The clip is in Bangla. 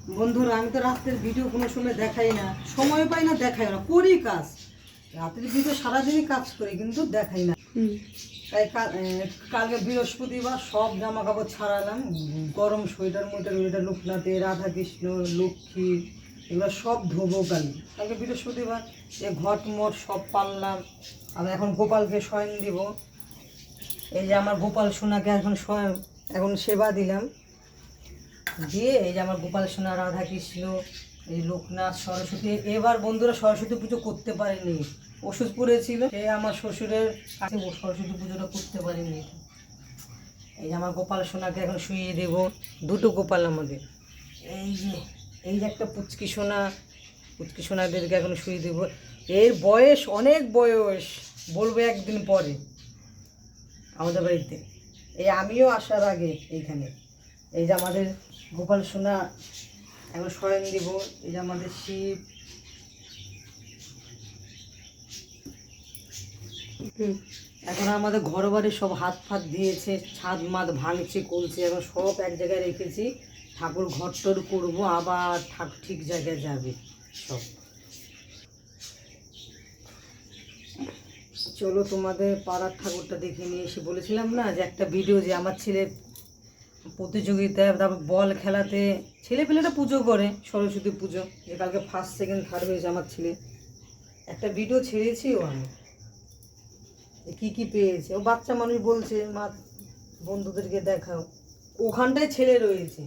বন্ধুরা, আমি তো রাত্রের ভিডিও কোনো সময় দেখাই না, সময় পাই না, দেখাই না, করি কাজ। রাতের ভিডিও সারাদিনই কাজ করি কিন্তু দেখাই না। তাই কালকে বৃহস্পতিবার সব জামা কাপড় ছাড়ালাম, গরম সোয়েটার মোয়েটার ওইটা লোকনাথে রাধাকৃষ্ণ লক্ষ্মী এগুলো সব ধোবো কালকে বৃহস্পতিবার। ঘট মট সব পারলাম। আমি এখন গোপালকে শয়ন দিব। এই যে আমার গোপাল সোনাকে এখন সেবা দিলাম, দিয়ে এই যে আমার গোপাল সোনা রাধাকৃষ্ণ এই লোকনাথ সরস্বতী। এবার বন্ধুরা সরস্বতী পুজো করতে পারিনি, ওষুধ পড়েছিল, এই আমার শ্বশুরের কাছে সরস্বতী পুজোটা করতে পারিনি। এই যে আমার গোপাল সোনাকে এখন শুইয়ে দেব। দুটো গোপাল আমাদের, এই যে একটা পুচকি সোনাদেরকে এখন শুইয়ে দেবো। এর বয়স অনেক বয়স, বলবো একদিন পরে আমাদের বাড়িতে। এই আমিও আসার আগে এইখানে এই যে আমাদের গোপাল সোনা এখন শয়ন দিব। এই যে আমাদের শিব, এখন আমাদের ঘর বাড়ি সব হাত ফাত দিয়েছে, ছাদ মাদ ভাঙছে কলছে, এখন সব এক জায়গায় রেখেছি। ঠাকুর ঘর টর করবো, আবার ঠিক জায়গায় যাবে সব। চলো তোমাদের পাড়ার ঠাকুরটা দেখে নিয়ে এসে। বলেছিলাম না যে একটা ভিডিও, যে আমার ছেলে প্রতিযোগিতায়, তারপর বল খেলাতে ছেলেপেলেরা পুজো করে সরস্বতী পুজো, যে কালকে ফার্স্ট সেকেন্ড থার্ড হয়েছে আমার ছেলে। একটা ভিডিও ছেড়েছিও আমি, কি কি পেয়েছে। ও বাচ্চা মানুষ বলছে মা বন্ধুদেরকে দেখাও, ওখানটায় ছেলে রয়েছে।